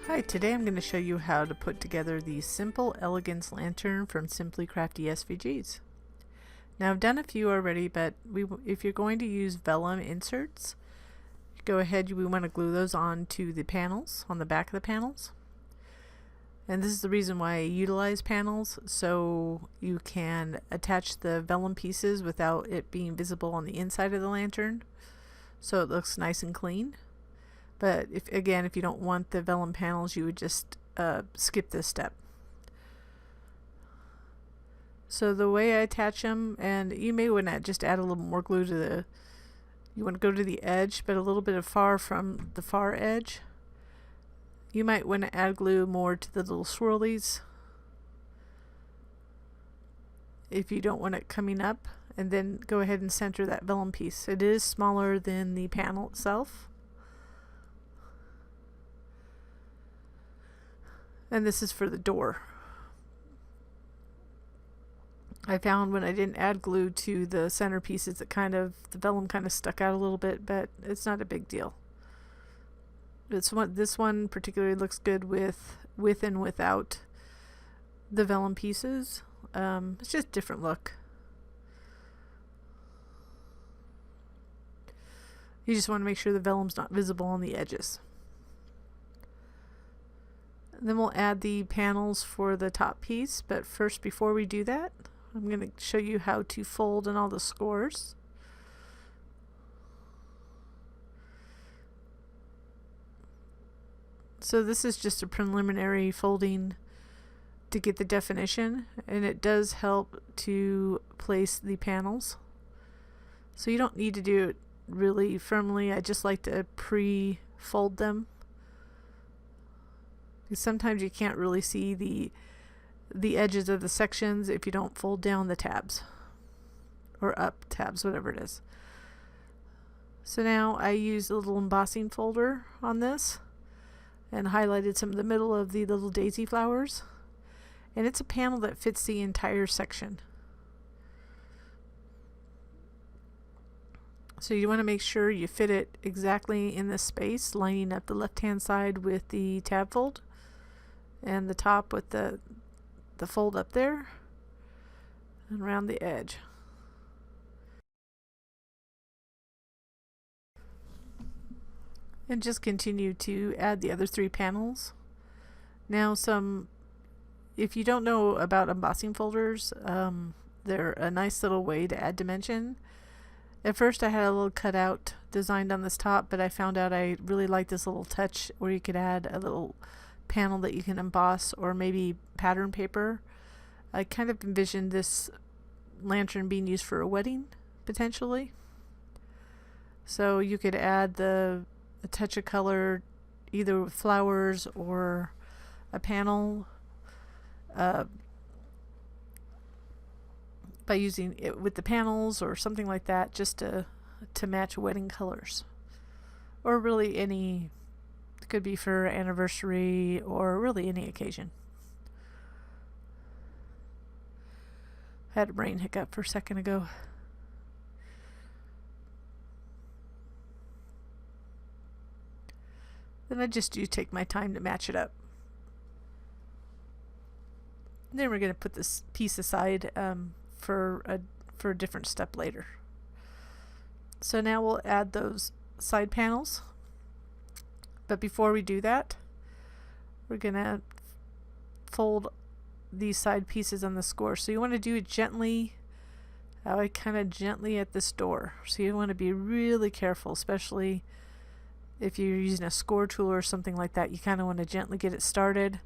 Hi, today I'm going to show you how to put together the simple Elegance lantern from Simply Crafty SVGs. Now I've done a few already, but if you're going to use vellum inserts, go ahead, we want to glue those onto the panels, on the back of the panels. And this is the reason why I utilize panels, so you can attach the vellum pieces without it being visible on the inside of the lantern, so it looks nice and clean. But if you don't want the vellum panels, you would just skip this step. So the way I attach them, and you may want to just add a little more glue to the, you want to go to the edge, but a little bit far from the far edge. You might want to add glue more to the little swirlies if you don't want it coming up, and then go ahead and center that vellum piece. It is smaller than the panel itself. And this is for the door. I found when I didn't add glue to the center pieces, the vellum kind of stuck out a little bit, but it's not a big deal. This one particularly looks good with and without the vellum pieces. It's just a different look. You just want to make sure the vellum's not visible on the edges. Then we'll add the panels for the top piece, but first, before we do that, I'm going to show you how to fold in all the scores. So this is just a preliminary folding to get the definition, and it does help to place the panels. So you don't need to do it really firmly. I just like to pre-fold them, because sometimes you can't really see the edges of the sections if you don't fold down the tabs, or up tabs, whatever it is. So now I use a little embossing folder on this and highlighted some of the middle of the little daisy flowers, and it's a panel that fits the entire section. So you want to make sure you fit it exactly in this space, lining up the left hand side with the tab fold and the top with the fold up there and around the edge. And just continue to add the other three panels. Now if you don't know about embossing folders, they're a nice little way to add dimension. At first I had a little cutout designed on this top, but I found out I really like this little touch where you could add a little panel that you can emboss, or maybe pattern paper. I kind of envisioned this lantern being used for a wedding, potentially. So you could add a touch of color, either with flowers or a panel, by using it with the panels or something like that, just to match wedding colors, or really any. Could be for anniversary or really any occasion. I had a brain hiccup for a second ago. Then I just do take my time to match it up. Then we're going to put this piece aside for a different step later. So now we'll add those side panels. But before we do that, we're going to fold these side pieces on the score. So you want to do it gently, kind of gently at this door. So you want to be really careful, especially if you're using a score tool or something like that. You kind of want to gently get it started,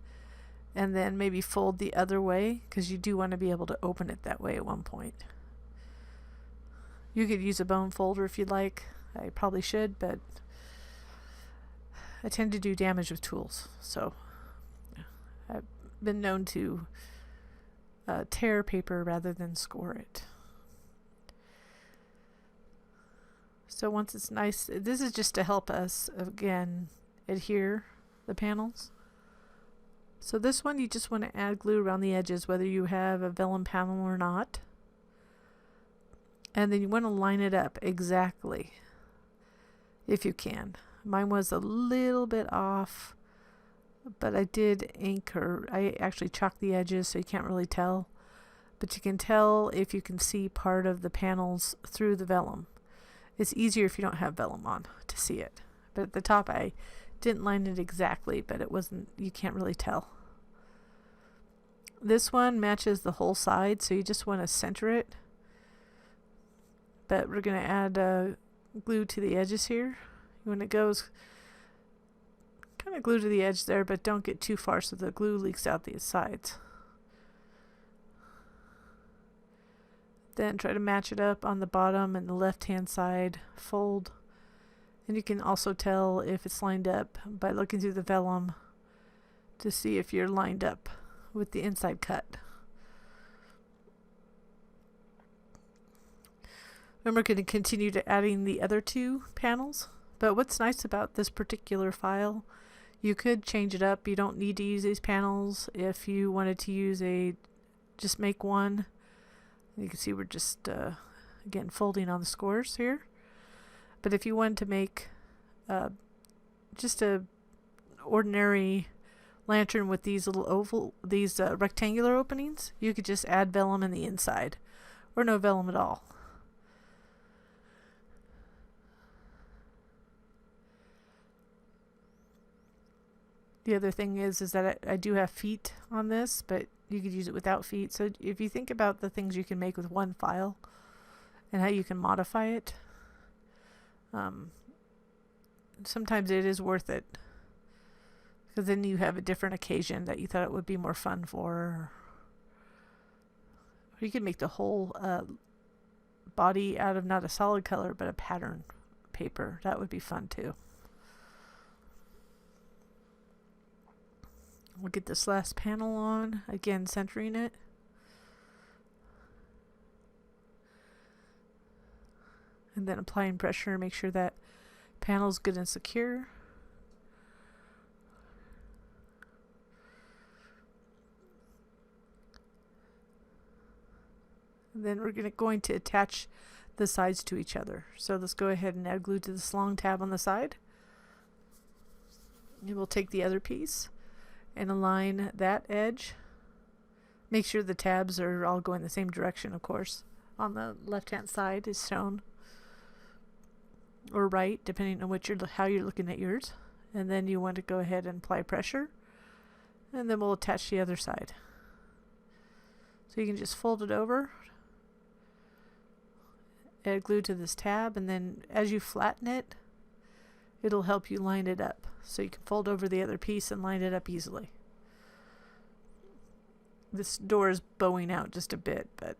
and then maybe fold the other way, because you do want to be able to open it that way at one point. You could use a bone folder if you'd like. I probably should, but I tend to do damage with tools, so I've been known to tear paper rather than score it. So once it's nice, this is just to help us, again, adhere the panels. So this one, you just want to add glue around the edges, whether you have a vellum panel or not. And then you want to line it up exactly, if you can. Mine was a little bit off but I did ink, or I actually chalked the edges so you can't really tell. But you can tell if you can see part of the panels through the vellum. It's easier if you don't have vellum on to see it. But at the top I didn't line it exactly, but it wasn't, you can't really tell. This one matches the whole side, so you just want to center it. But we're going to add glue to the edges here. When it goes, kind of glue to the edge there, but don't get too far so the glue leaks out the sides. Then try to match it up on the bottom and the left hand side fold. And you can also tell if it's lined up by looking through the vellum to see if you're lined up with the inside cut. And we're going to continue to adding the other two panels. But what's nice about this particular file, you could change it up. You don't need to use these panels. If you wanted to use just make one. You can see we're just, again, folding on the scores here. But if you wanted to make just a ordinary lantern with these little rectangular openings, you could just add vellum in the inside, or no vellum at all. The other thing is that I do have feet on this, but you could use it without feet. So if you think about the things you can make with one file and how you can modify it, sometimes it is worth it, because then you have a different occasion that you thought it would be more fun for. Or you could make the whole body out of not a solid color but a pattern paper. That would be fun too. We'll get this last panel on, again centering it. And then applying pressure, make sure that panel's good and secure. And then we're going to attach the sides to each other. So let's go ahead and add glue to this long tab on the side. And we'll take the other piece and align that edge. Make sure the tabs are all going the same direction, of course. On the left hand side is shown, or right, depending on how you're looking at yours. And then you want to go ahead and apply pressure, and then we'll attach the other side. So you can just fold it over, add glue to this tab, and then as you flatten it, it'll help you line it up. So you can fold over the other piece and line it up easily. This door is bowing out just a bit, but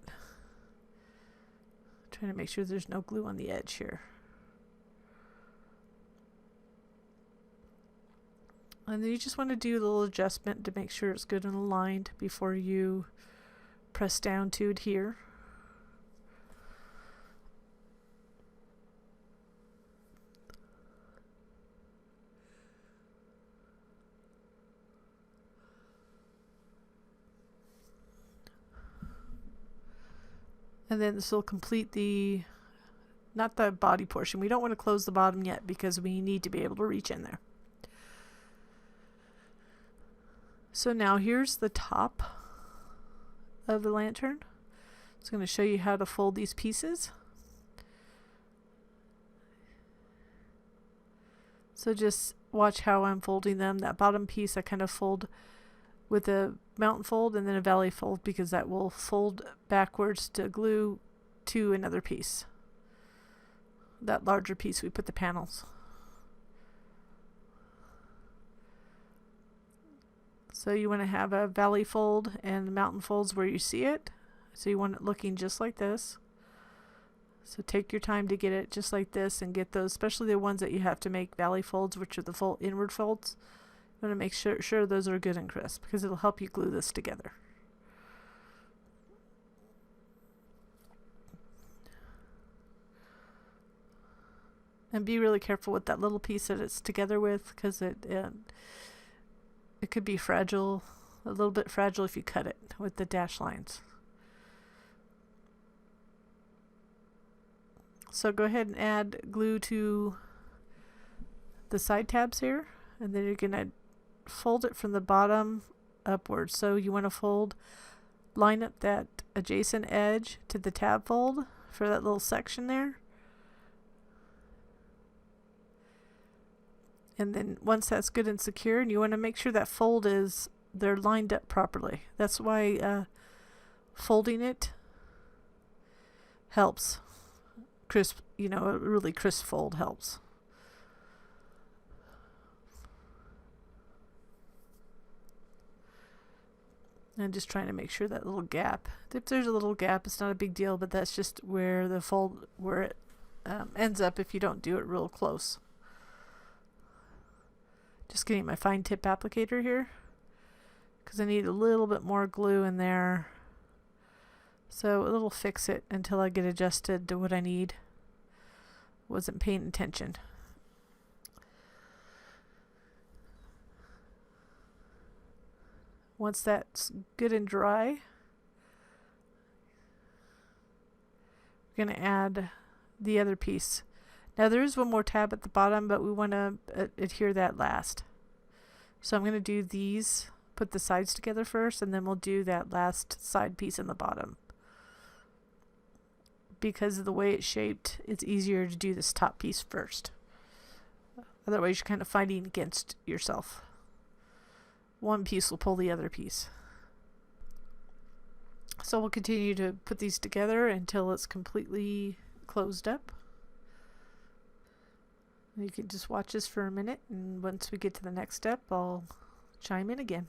trying to make sure there's no glue on the edge here. And then you just want to do a little adjustment to make sure it's good and aligned before you press down to adhere. And then this will complete not the body portion. We don't want to close the bottom yet because we need to be able to reach in there. So now here's the top of the lantern. It's going to show you how to fold these pieces. So just watch how I'm folding them. That bottom piece I kind of fold with a mountain fold and then a valley fold, because that will fold backwards to glue to another piece. That larger piece we put the panels. So you want to have a valley fold and mountain folds where you see it. So you want it looking just like this. So take your time to get it just like this and get those, especially the ones that you have to make valley folds, which are the full inward folds. You want to make sure those are good and crisp, because it'll help you glue this together. And be really careful with that little piece that it's together with, because it could be fragile, a little bit fragile if you cut it with the dash lines. So go ahead and add glue to the side tabs here, and then you're going to fold it from the bottom upwards. So you want to line up that adjacent edge to the tab fold for that little section there. And then once that's good and secure, and you want to make sure that they're lined up properly. That's why folding it helps. Crisp, a really crisp fold helps. And just trying to make sure that little gap, if there's a little gap, it's not a big deal, but that's just where it ends up if you don't do it real close. Just getting my fine tip applicator here because I need a little bit more glue in there, so it'll fix it until I get adjusted to what I need. Wasn't paying attention. Once that's good and dry, we're going to add the other piece. Now there is one more tab at the bottom, but we want to adhere that last. So I'm going to do these, put the sides together first, and then we'll do that last side piece in the bottom. Because of the way it's shaped, it's easier to do this top piece first. Otherwise you're kind of fighting against yourself. One piece will pull the other piece. So we'll continue to put these together until it's completely closed up. You can just watch this for a minute, and once we get to the next step, I'll chime in again.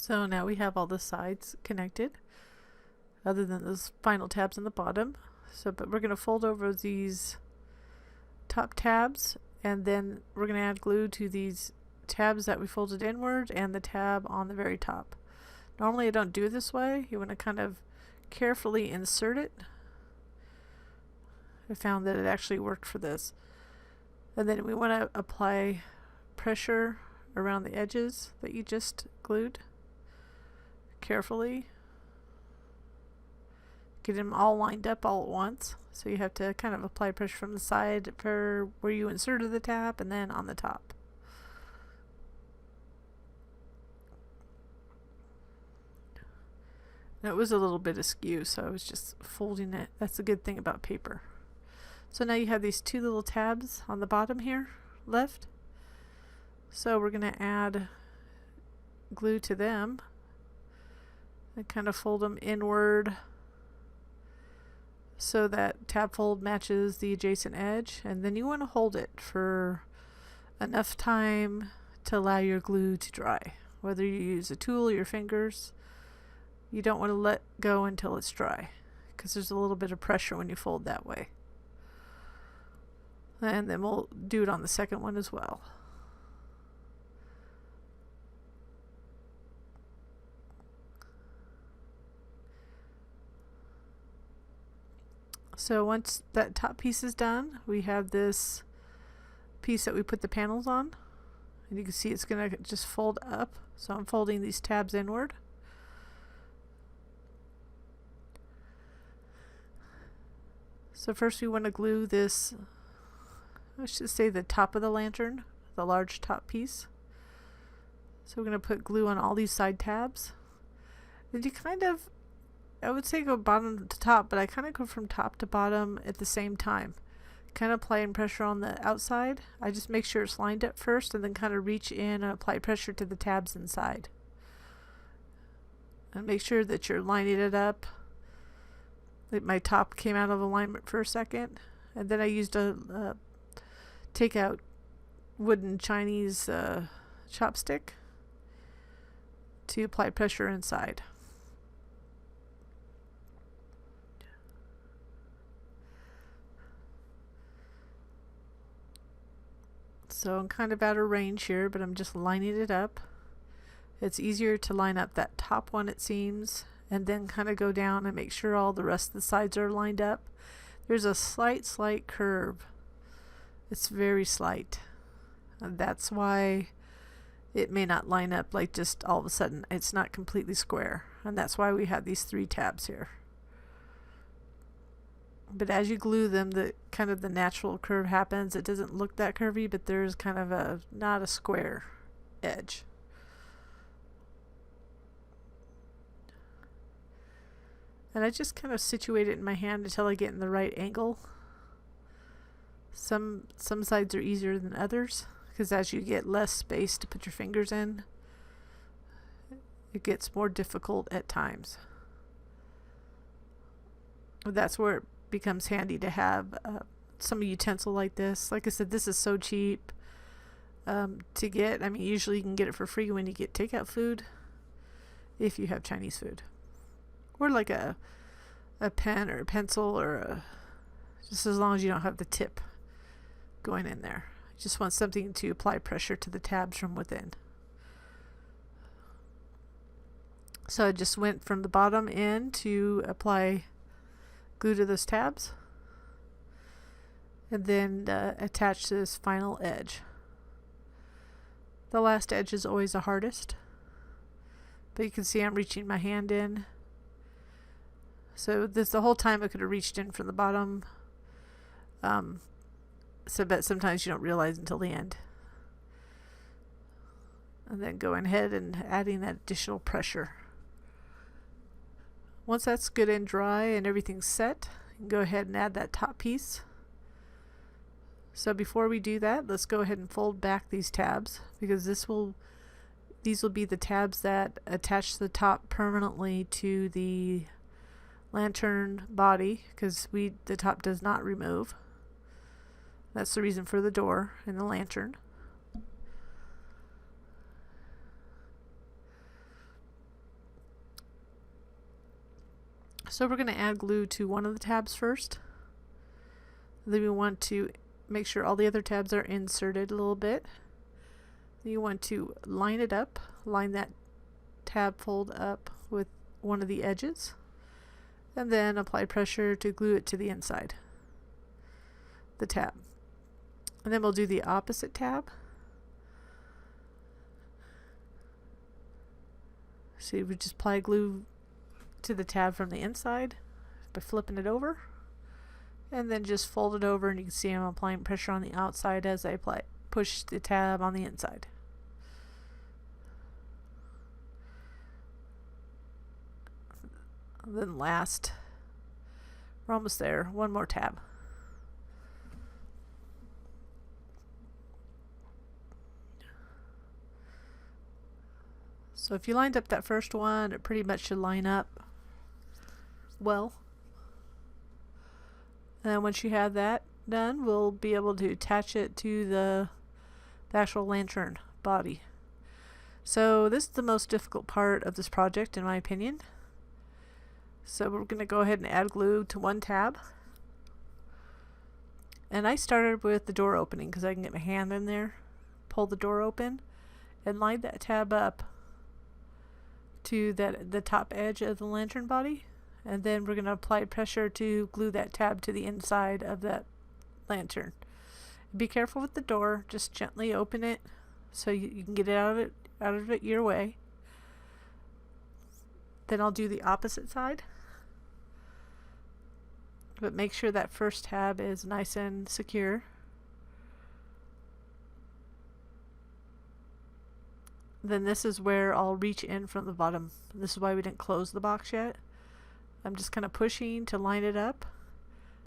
So now we have all the sides connected, other than those final tabs in the bottom. But we're going to fold over these top tabs, and then we're going to add glue to these tabs that we folded inward and the tab on the very top. Normally I don't do it this way. You want to kind of carefully insert it. I found that it actually worked for this. And then we want to apply pressure around the edges that you just glued. Carefully. Get them all lined up all at once. So you have to kind of apply pressure from the side for where you inserted the tab and then on the top. Now it was a little bit askew, so I was just folding it. That's the good thing about paper. So now you have these two little tabs on the bottom here left. So we're going to add glue to them and kind of fold them inward so that tab fold matches the adjacent edge, and then you want to hold it for enough time to allow your glue to dry. Whether you use a tool or your fingers, you don't want to let go until it's dry because there's a little bit of pressure when you fold that way. And then we'll do it on the second one as well. So once that top piece is done, we have this piece that we put the panels on, and you can see it's going to just fold up. So I'm folding these tabs inward. So first we want to glue this, I should say the top of the lantern, the large top piece. So we're going to put glue on all these side tabs. Then you kind of, I would say go bottom to top, but I kind of go from top to bottom at the same time. Kind of applying pressure on the outside. I just make sure it's lined up first and then kind of reach in and apply pressure to the tabs inside. And make sure that you're lining it up. Like my top came out of alignment for a second. And then I used a take-out wooden Chinese chopstick to apply pressure inside. So I'm kind of out of range here, but I'm just lining it up. It's easier to line up that top one, it seems, and then kind of go down and make sure all the rest of the sides are lined up. There's a slight curve. It's very slight. And that's why it may not line up like just all of a sudden. It's not completely square. And that's why we have these 3 tabs here. But as you glue them, the kind of the natural curve happens. It doesn't look that curvy, but there's kind of a not a square edge. And I just kind of situate it in my hand until I get in the right angle. Some sides are easier than others, because as you get less space to put your fingers in, it gets more difficult at times. That's where it becomes handy to have some utensil like this. Like I said, this is so cheap to get. I mean, usually you can get it for free when you get takeout food, if you have Chinese food, or like a pen or a pencil, or just as long as you don't have the tip going in there. You just want something to apply pressure to the tabs from within. So I just went from the bottom in to apply glue to those tabs, and then attach this final edge. The last edge is always the hardest, but you can see I'm reaching my hand in. So this, the whole time I could have reached in from the bottom, but sometimes you don't realize until the end. And then going ahead and adding that additional pressure. Once that's good and dry and everything's set, you can go ahead and add that top piece. So before we do that, let's go ahead and fold back these tabs, because these will be the tabs that attach the top permanently to the lantern body, because the top does not remove. That's the reason for the door and the lantern. So we're going to add glue to one of the tabs first. Then we want to make sure all the other tabs are inserted a little bit. Then you want to line it up, line that tab fold up with one of the edges, and then apply pressure to glue it to the inside, the tab. And then we'll do the opposite tab. So we just apply glue to the tab from the inside by flipping it over, and then just fold it over, and you can see I'm applying pressure on the outside as I push the tab on the inside. And then last, we're almost there, one more tab. So if you lined up that first one, it pretty much should line up well. And then once you have that done, we'll be able to attach it to the actual lantern body. So this is the most difficult part of this project, in my opinion. So we're going to go ahead and add glue to one tab. And I started with the door opening because I can get my hand in there, pull the door open, and line that tab up to the top edge of the lantern body. And then we're going to apply pressure to glue that tab to the inside of that lantern. Be careful with the door, just gently open it so you can get it out of it your way. Then I'll do the opposite side, but make sure that first tab is nice and secure. then this is where I'll reach in from the bottom. This is why we didn't close the box yet. I'm just kind of pushing to line it up,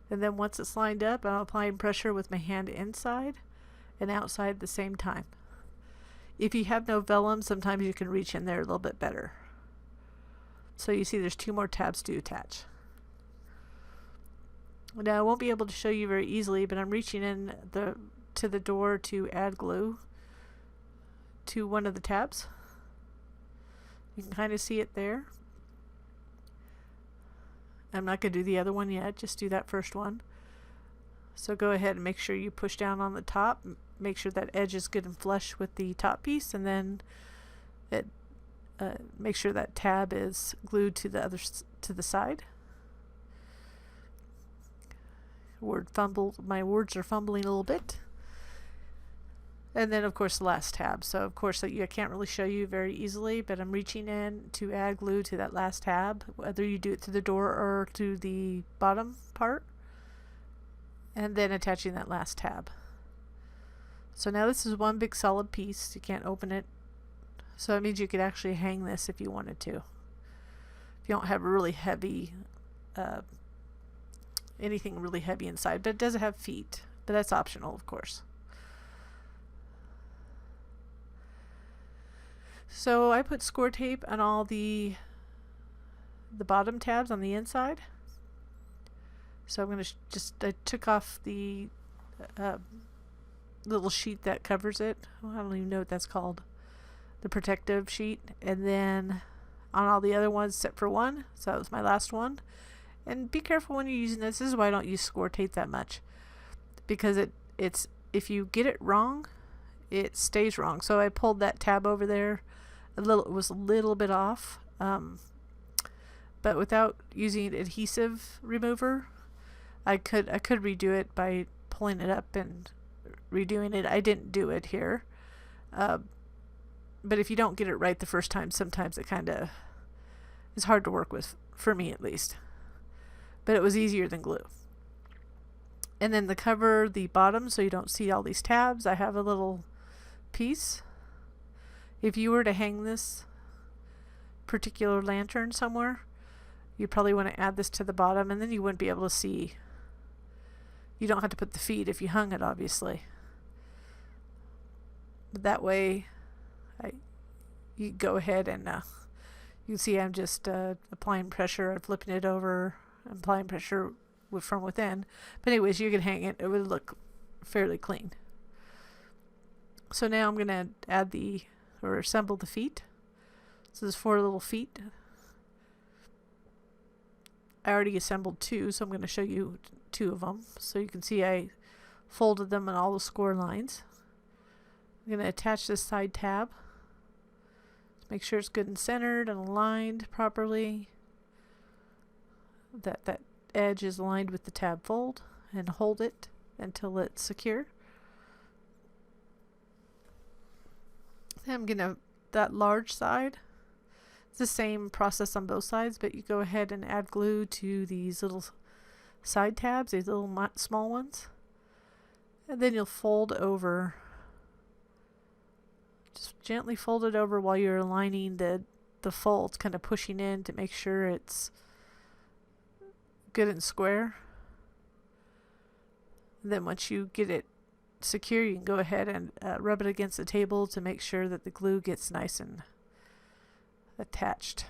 and then once it's lined up, I'm applying pressure with my hand inside and outside at the same time. If you have no vellum, sometimes you can reach in there a little bit better. So you see there's 2 more tabs to attach. Now I won't be able to show you very easily, but I'm reaching in to the door to add glue to one of the tabs. You can kind of see it there. I'm not going to do the other one yet, just do that first one. So go ahead and make sure you push down on the top, make sure that edge is good and flush with the top piece, and then make sure that tab is glued to the side. My words are fumbling a little bit. And then of course the last tab. So of course I can't really show you very easily, but I'm reaching in to add glue to that last tab, whether you do it to the door or to the bottom part, and then attaching that last tab. So now this is one big solid piece. You can't open it. So that means you could actually hang this if you wanted to. If you don't have a really heavy, anything really heavy inside, but it does have feet, but that's optional of course. So I put score tape on all the bottom tabs on the inside. So I'm going to I took off the little sheet that covers it. I don't even know what that's called. The protective sheet. And then on all the other ones except for one. So that was my last one. And be careful when you're using this. This is why I don't use score tape that much. Because it's if you get it wrong, it stays wrong. So I pulled that tab over there. It was a little bit off, but without using adhesive remover, I could redo it by pulling it up and redoing it. I didn't do it here, but if you don't get it right the first time, sometimes it kind of is hard to work with, for me at least. But it was easier than glue. And then to cover the bottom so you don't see all these tabs, I have a little piece. If you were to hang this particular lantern somewhere, you probably want to add this to the bottom, and then you wouldn't be able to see. You don't have to put the feet if you hung it, obviously. But that way, you go ahead and you can see I'm just applying pressure and flipping it over, and applying pressure from within. But anyways, you could hang it. It would look fairly clean. So now I'm going to add or assemble the feet. So there's 4 little feet. I already assembled 2, so I'm going to show you 2 of them. So you can see I folded them on all the score lines. I'm going to attach this side tab. Make sure it's good and centered and aligned properly. That edge is aligned with the tab fold, and hold it until it's secure. Then I'm gonna, that large side, it's the same process on both sides, but you go ahead and add glue to these little side tabs, these little small ones, and then you'll fold over. Just gently fold it over while you're aligning the folds, kind of pushing in to make sure it's good and square. And then once you get it secure, you can go ahead and rub it against the table to make sure that the glue gets nice and attached.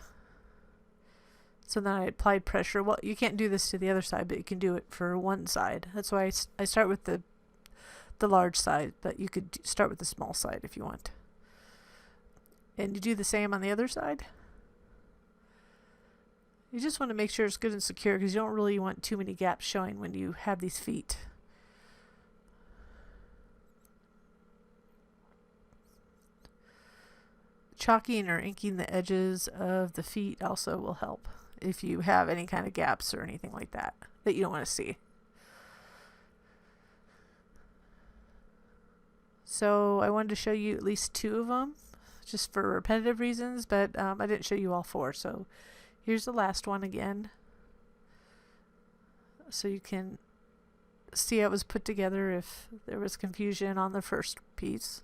So then I applied pressure. Well, you can't do this to the other side, but you can do it for one side. That's why I start with the large side, but you could start with the small side if you want. And you do the same on the other side. You just want to make sure it's good and secure, because you don't really want too many gaps showing when you have these feet. Chalking or inking the edges of the feet also will help if you have any kind of gaps or anything like that you don't want to see. So I wanted to show you at least 2 of them, just for repetitive reasons, but I didn't show you all 4. So here's the last one again, so you can see how it was put together if there was confusion on the first piece.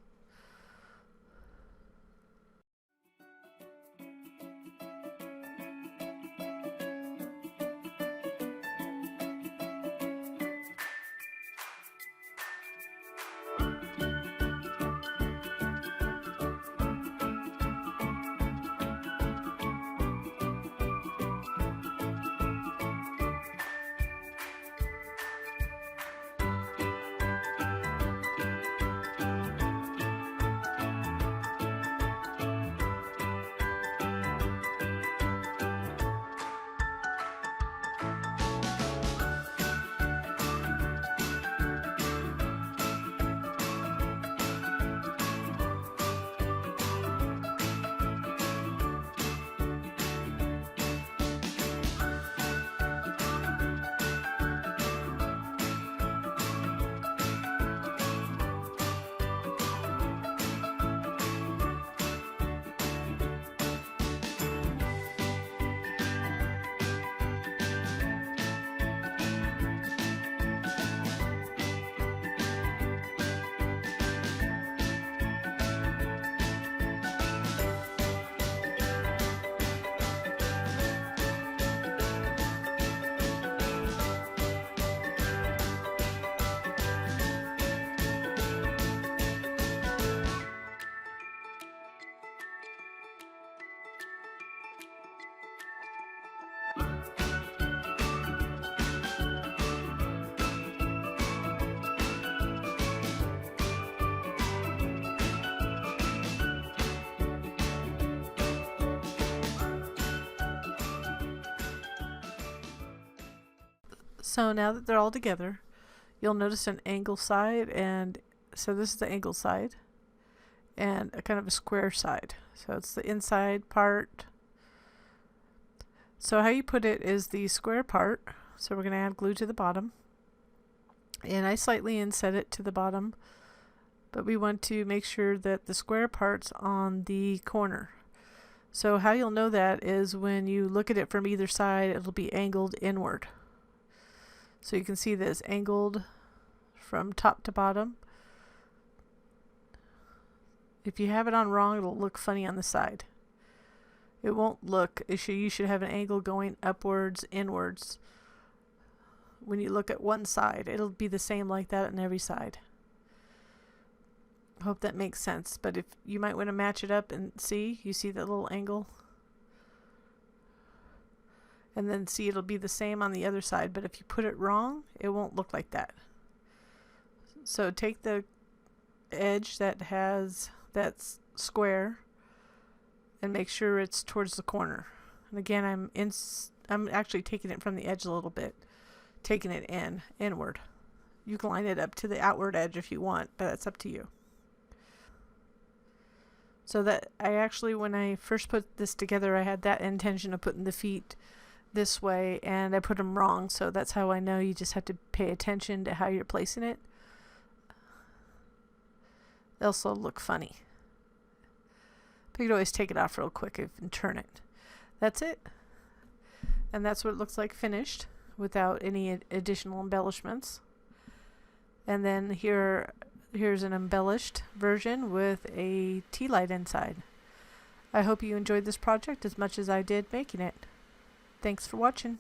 So now that they're all together, you'll notice an angle side, and so this is the angle side and a kind of a square side. So it's the inside part. So how you put it is the square part. So we're going to add glue to the bottom, and I slightly inset it to the bottom, but we want to make sure that the square part's on the corner. So how you'll know that is when you look at it from either side, it'll be angled inward. So you can see that it's angled from top to bottom. If you have it on wrong, it'll look funny on the side. It won't look, you should have an angle going upwards, inwards. When you look at one side, it'll be the same like that on every side. I hope that makes sense, but if you might want to match it up and see, you see that little angle? And then see, it'll be the same on the other side, but if you put it wrong, it won't look like that. So take the edge that's square and make sure it's towards the corner. And again, I'm actually taking it from the edge a little bit, taking it inward. You can line it up to the outward edge if you want, but that's up to you. So that I actually, when I first put this together, I had that intention of putting the feet this way, and I put them wrong. So that's how I know you just have to pay attention to how you're placing it. They'll also look funny. But you can always take it off real quick and turn it. That's it. And that's what it looks like finished without any additional embellishments. And then here's an embellished version with a tea light inside. I hope you enjoyed this project as much as I did making it. Thanks for watching.